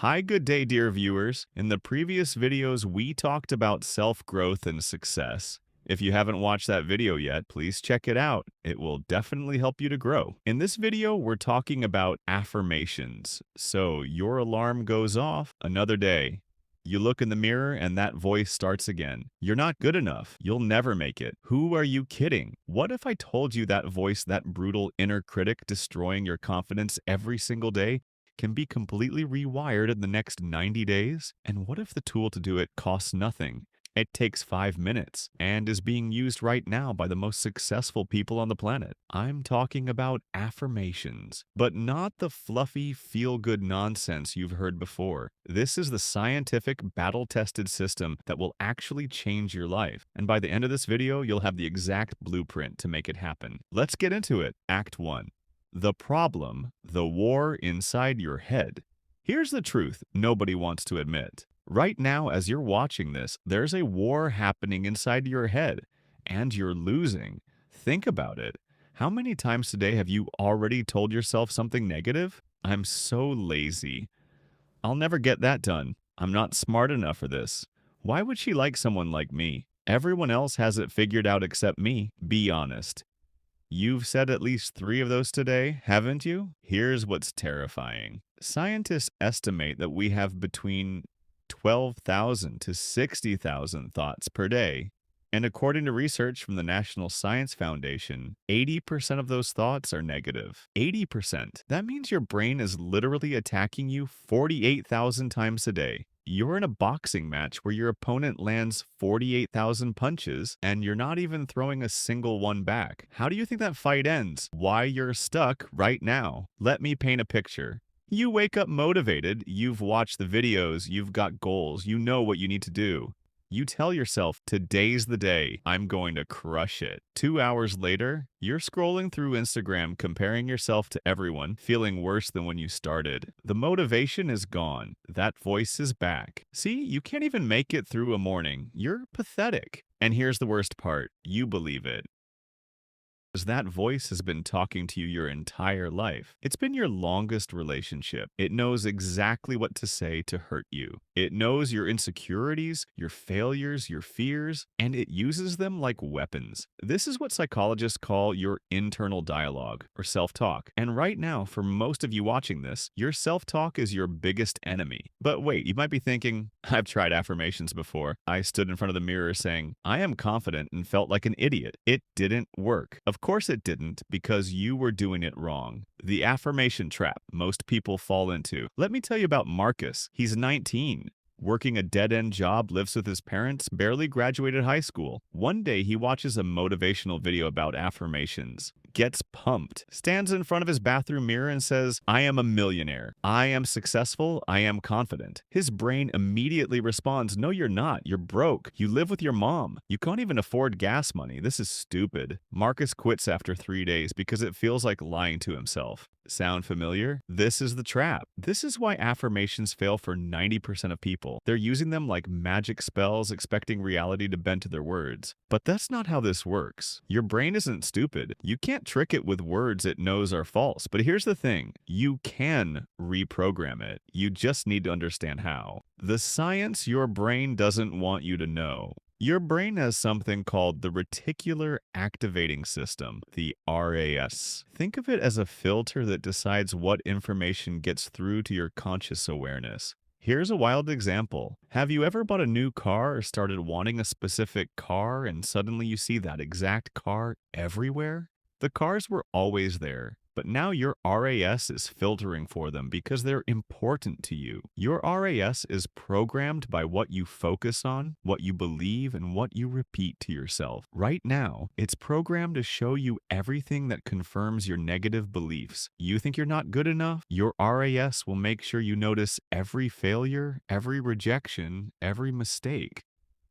Hi, good day, dear viewers. In the previous videos, we talked about self-growth and success. If you haven't watched that video yet, please check it out. It will definitely help you to grow. In this video, we're talking about affirmations. So your alarm goes off another day. You look in the mirror and that voice starts again. You're not good enough. You'll never make it. Who are you kidding? What if I told you that voice, that brutal inner critic destroying your confidence every single day, can be completely rewired in the next 90 days? And what if the tool to do it costs nothing? It takes 5 minutes and is being used right now by the most successful people on the planet. I'm talking about affirmations, but not the fluffy, feel-good nonsense you've heard before. This is the scientific, battle-tested system that will actually change your life. And by the end of this video, you'll have the exact blueprint to make it happen. Let's get into it. Act 1. The problem, the war inside your head. Here's the truth nobody wants to admit. Right now, as you're watching this, there's a war happening inside your head, and you're losing. Think about it. How many times today have you already told yourself something negative? I'm so lazy. I'll never get that done. I'm not smart enough for this. Why would she like someone like me? Everyone else has it figured out except me. Be honest. You've said at least 3 of those today, haven't you? Here's what's terrifying. Scientists estimate that we have between 12,000 to 60,000 thoughts per day. And according to research from the National Science Foundation, 80% of those thoughts are negative. 80%. That means your brain is literally attacking you 48,000 times a day. You're in a boxing match where your opponent lands 48,000 punches and you're not even throwing a single one back. How do you think that fight ends? Why you're stuck right now? Let me paint a picture. You wake up motivated, you've watched the videos, you've got goals, you know what you need to do. You tell yourself, today's the day, I'm going to crush it. 2 hours later, you're scrolling through Instagram, comparing yourself to everyone, feeling worse than when you started. The motivation is gone. That voice is back. See, you can't even make it through a morning. You're pathetic. And here's the worst part. You believe it. That voice has been talking to you your entire life. It's been your longest relationship. It knows exactly what to say to hurt you. It knows your insecurities, your failures, your fears, and it uses them like weapons. This is what psychologists call your internal dialogue, or self-talk. And right now, for most of you watching this, your self-talk is your biggest enemy. But wait, you might be thinking, I've tried affirmations before. I stood in front of the mirror saying, I am confident, and felt like an idiot. It didn't work. Of course it didn't, because you were doing it wrong. The affirmation trap most people fall into. Let me tell you about Marcus. He's 19. Working a dead-end job, lives with his parents, barely graduated high school. One day he watches a motivational video about affirmations. Gets pumped, stands in front of his bathroom mirror and says, I am a millionaire. I am successful. I am confident. His brain immediately responds, no, you're not. You're broke. You live with your mom. You can't even afford gas money. This is stupid. Marcus quits after 3 days because it feels like lying to himself. Sound familiar? This is the trap. This is why affirmations fail for 90% of people. They're using them like magic spells, expecting reality to bend to their words. But that's not how this works. Your brain isn't stupid. You can't trick it with words it knows are false. But here's the thing. You can reprogram it. You just need to understand how. The science your brain doesn't want you to know. Your brain has something called the reticular activating system, the RAS. Think of it as a filter that decides what information gets through to your conscious awareness. Here's a wild example. Have you ever bought a new car or started wanting a specific car and suddenly you see that exact car everywhere? The cars were always there, but now your RAS is filtering for them because they're important to you. Your RAS is programmed by what you focus on, what you believe, and what you repeat to yourself. Right now, it's programmed to show you everything that confirms your negative beliefs. You think you're not good enough? Your RAS will make sure you notice every failure, every rejection, every mistake.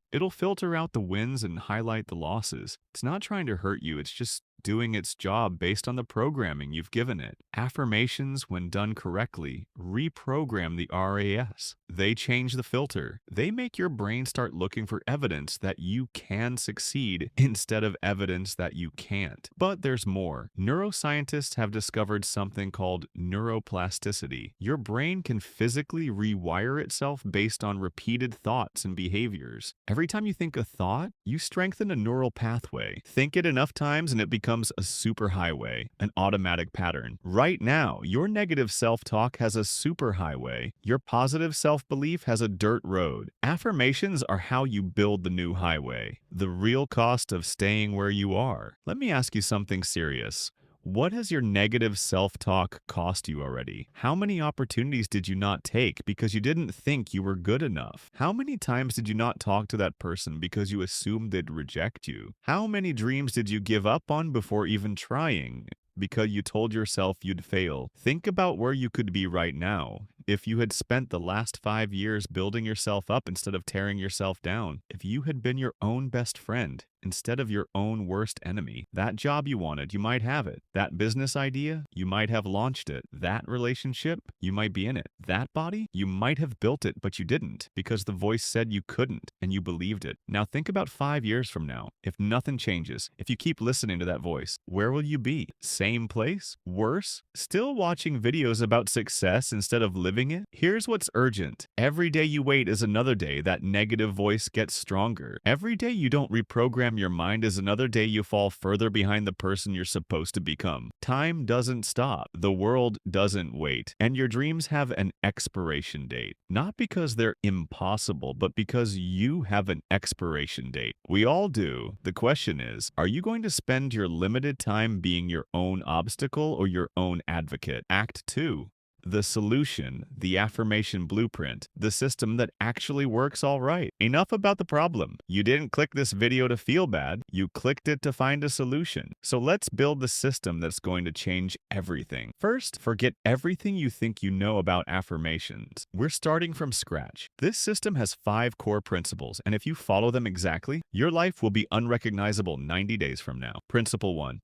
It'll filter out the wins and highlight the losses. It's not trying to hurt you, it's just doing its job based on the programming you've given it. Affirmations, when done correctly, reprogram the RAS. They change the filter. They make your brain start looking for evidence that you can succeed instead of evidence that you can't. But there's more. Neuroscientists have discovered something called neuroplasticity. Your brain can physically rewire itself based on repeated thoughts and behaviors. Every time you think a thought, you strengthen a neural pathway. Think it enough times and it becomes a superhighway, an automatic pattern. Right now, your negative self-talk has a superhighway. Your positive self-belief has a dirt road. Affirmations are how you build the new highway. The real cost of staying where you are. Let me ask you something serious. What has your negative self-talk cost you already? How many opportunities did you not take because you didn't think you were good enough? How many times did you not talk to that person because you assumed they'd reject you? How many dreams did you give up on before even trying because you told yourself you'd fail? Think about where you could be right now if you had spent the last 5 years building yourself up instead of tearing yourself down. If you had been your own best friend instead of your own worst enemy. That job you wanted, you might have it. That business idea, you might have launched it. That relationship, you might be in it. That body, you might have built it, but you didn't because the voice said you couldn't and you believed it. Now think about 5 years from now. If nothing changes, if you keep listening to that voice, where will you be? Same place? Worse? Still watching videos about success instead of living it? Here's what's urgent. Every day you wait is another day that negative voice gets stronger. Every day you don't reprogram your mind is another day you fall further behind the person you're supposed to become. Time doesn't stop. The world doesn't wait. And your dreams have an expiration date. Not because they're impossible, but because you have an expiration date. We all do. The question is, are you going to spend your limited time being your own obstacle or your own advocate? Act 2. The solution, the affirmation blueprint, the system that actually works all right. Enough about the problem. You didn't click this video to feel bad. You clicked it to find a solution. So let's build the system that's going to change everything. First, forget everything you think you know about affirmations. We're starting from scratch. This system has 5 core principles, and if you follow them exactly, your life will be unrecognizable 90 days from now. Principle 1.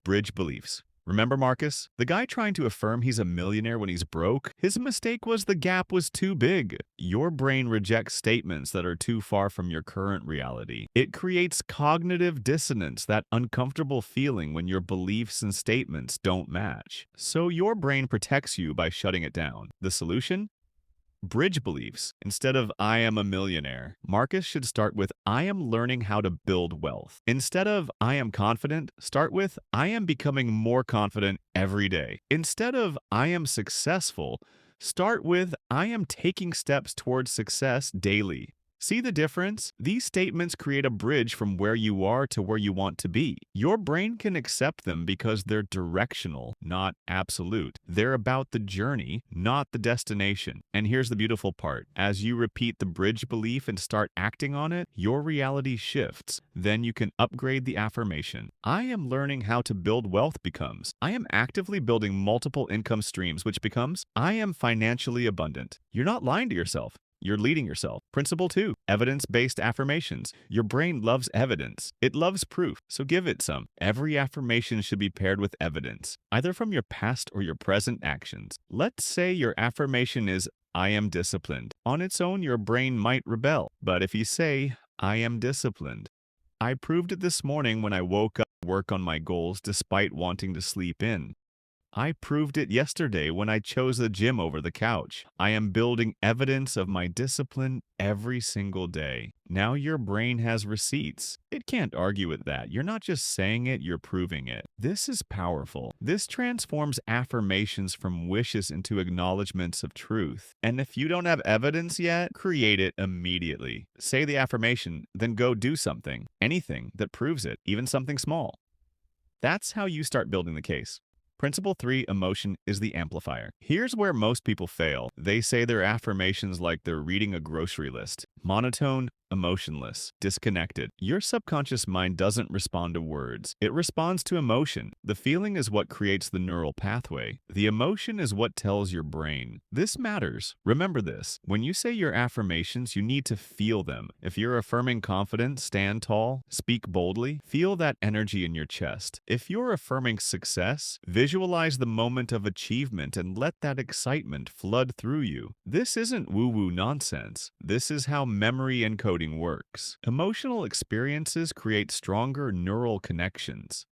Bridge beliefs. Remember Marcus? The guy trying to affirm he's a millionaire when he's broke? His mistake was the gap was too big. Your brain rejects statements that are too far from your current reality. It creates cognitive dissonance, that uncomfortable feeling when your beliefs and statements don't match. So your brain protects you by shutting it down. The solution? Bridge beliefs. Instead of I am a millionaire, Marcus should start with I am learning how to build wealth. Instead of I am confident, start with I am becoming more confident every day. Instead of I am successful, start with I am taking steps towards success daily. See the difference? These statements create a bridge from where you are to where you want to be. Your brain can accept them because they're directional, not absolute. They're about the journey, not the destination. And here's the beautiful part. As you repeat the bridge belief and start acting on it, your reality shifts. Then you can upgrade the affirmation. I am learning how to build wealth becomes I am actively building multiple income streams, which becomes I am financially abundant. You're not lying to yourself. You're leading yourself. Principle 2, evidence-based affirmations. Your brain loves evidence. It loves proof, so give it some. Every affirmation should be paired with evidence, either from your past or your present actions. Let's say your affirmation is, I am disciplined. On its own, your brain might rebel. But if you say, I am disciplined, I proved it this morning when I woke up to work on my goals despite wanting to sleep in. I proved it yesterday when I chose the gym over the couch. I am building evidence of my discipline every single day. Now your brain has receipts. It can't argue with that. You're not just saying it, you're proving it. This is powerful. This transforms affirmations from wishes into acknowledgments of truth. And if you don't have evidence yet, create it immediately. Say the affirmation, then go do something. Anything that proves it, even something small. That's how you start building the case. Principle 3, emotion is the amplifier. Here's where most people fail. They say their affirmations like they're reading a grocery list. monotone, emotionless, disconnected. Your subconscious mind doesn't respond to words. It responds to emotion. The feeling is what creates the neural pathway. The emotion is what tells your brain. This matters. Remember this. When you say your affirmations, you need to feel them. If you're affirming confidence, stand tall, speak boldly, feel that energy in your chest. If you're affirming success, visualize the moment of achievement and let that excitement flood through you. This isn't woo-woo nonsense. This is how memory encoding works. Emotional experiences create stronger neural connections.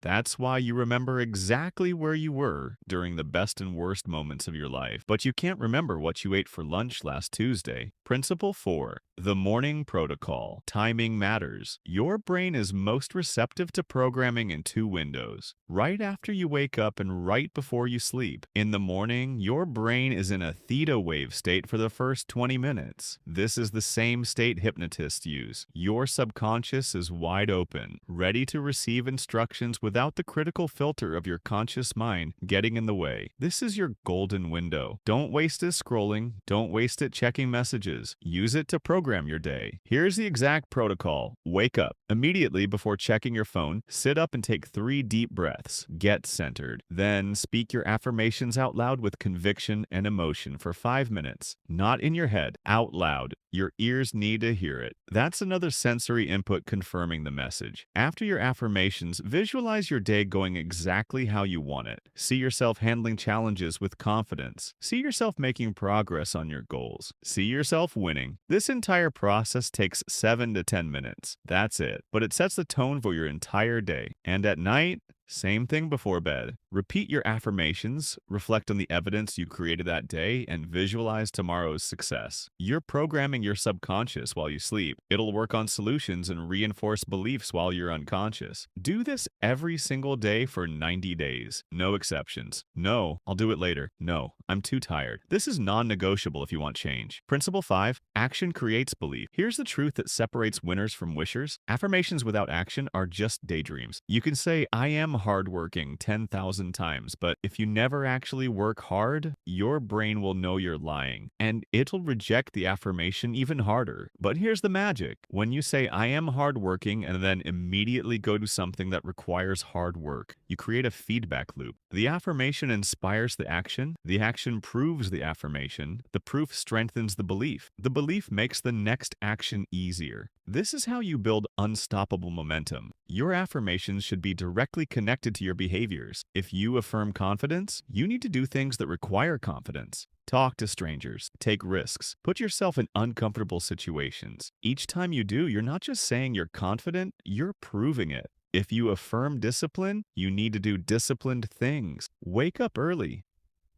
That's why you remember exactly where you were during the best and worst moments of your life, but you can't remember what you ate for lunch last Tuesday. Principle 4. The morning protocol. Timing matters. Your brain is most receptive to programming in two windows: right after you wake up and right before you sleep. In the morning, your brain is in a theta wave state for the first 20 minutes. This is the same state hypnotists use. Your subconscious is wide open, ready to receive instructions without the critical filter of your conscious mind getting in the way. This is your golden window. Don't waste it scrolling. Don't waste it checking messages. Use it to program your day. Here's the exact protocol. Wake up. Immediately before checking your phone, sit up and take 3 deep breaths. Get centered. Then speak your affirmations out loud with conviction and emotion for 5 minutes. Not in your head, out loud. Your ears need to hear it. That's another sensory input confirming the message. After your affirmations, visualize your day going exactly how you want it. See yourself handling challenges with confidence. See yourself making progress on your goals. See yourself winning. This entire process takes 7 to 10 minutes. That's it. But it sets the tone for your entire day. And at night, same thing before bed. Repeat your affirmations, reflect on the evidence you created that day, and visualize tomorrow's success. You're programming your subconscious while you sleep. It'll work on solutions and reinforce beliefs while you're unconscious. Do this every single day for 90 days. No exceptions. No, I'll do it later. No, I'm too tired. This is non-negotiable if you want change. Principle 5. Action creates belief. Here's the truth that separates winners from wishers. Affirmations without action are just daydreams. You can say, I am hardworking 10,000 times, but if you never actually work hard, your brain will know you're lying, and it'll reject the affirmation even harder. But here's the magic. When you say, I am hardworking, and then immediately go to something that requires hard work, you create a feedback loop. The affirmation inspires the action proves the affirmation, the proof strengthens the belief makes the next action easier. This is how you build unstoppable momentum. Your affirmations should be directly connected to your behaviors. If you affirm confidence, you need to do things that require confidence. Talk to strangers, take risks, put yourself in uncomfortable situations. Each time you do, you're not just saying you're confident, you're proving it. If you affirm discipline, you need to do disciplined things. Wake up early.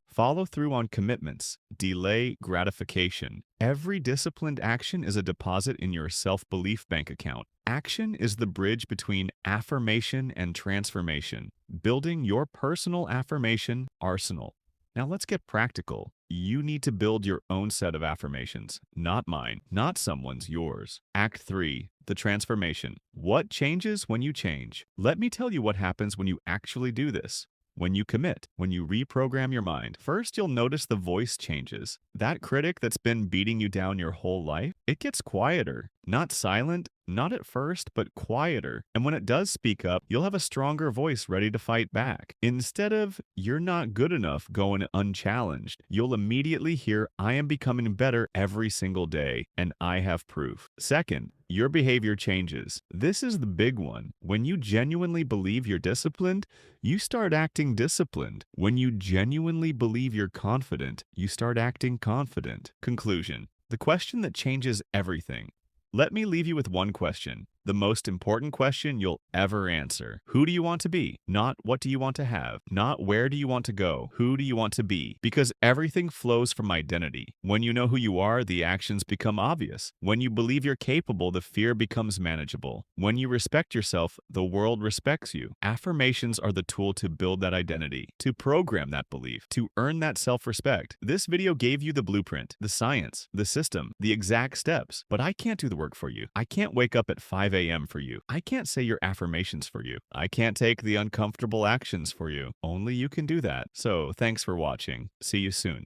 Follow through on commitments. Delay gratification. Every disciplined action is a deposit in your self-belief bank account. Action is the bridge between affirmation and transformation, building your personal affirmation arsenal. Now let's get practical. You need to build your own set of affirmations, not mine, not someone's, yours. Act 3. The transformation. What changes when you change? Let me tell you what happens when you actually do this. When you commit, when you reprogram your mind, first you'll notice the voice changes. That critic that's been beating you down your whole life, it gets quieter. Not silent, not at first, but quieter. And when it does speak up, you'll have a stronger voice ready to fight back. Instead of, you're not good enough, going unchallenged, you'll immediately hear, I am becoming better every single day, and I have proof. Second, your behavior changes. This is the big one. When you genuinely believe you're disciplined, you start acting disciplined. When you genuinely believe you're confident, you start acting confident. Conclusion. The question that changes everything. Let me leave you with one question. The most important question you'll ever answer. Who do you want to be? Not what do you want to have? Not where do you want to go? Who do you want to be? Because everything flows from identity. When you know who you are, the actions become obvious. When you believe you're capable, the fear becomes manageable. When you respect yourself, the world respects you. Affirmations are the tool to build that identity, to program that belief, to earn that self-respect. This video gave you the blueprint, the science, the system, the exact steps. But I can't do the work for you. I can't wake up at 5 a.m. for you. I can't say your affirmations for you. I can't take the uncomfortable actions for you. Only you can do that. So thanks for watching. See you soon.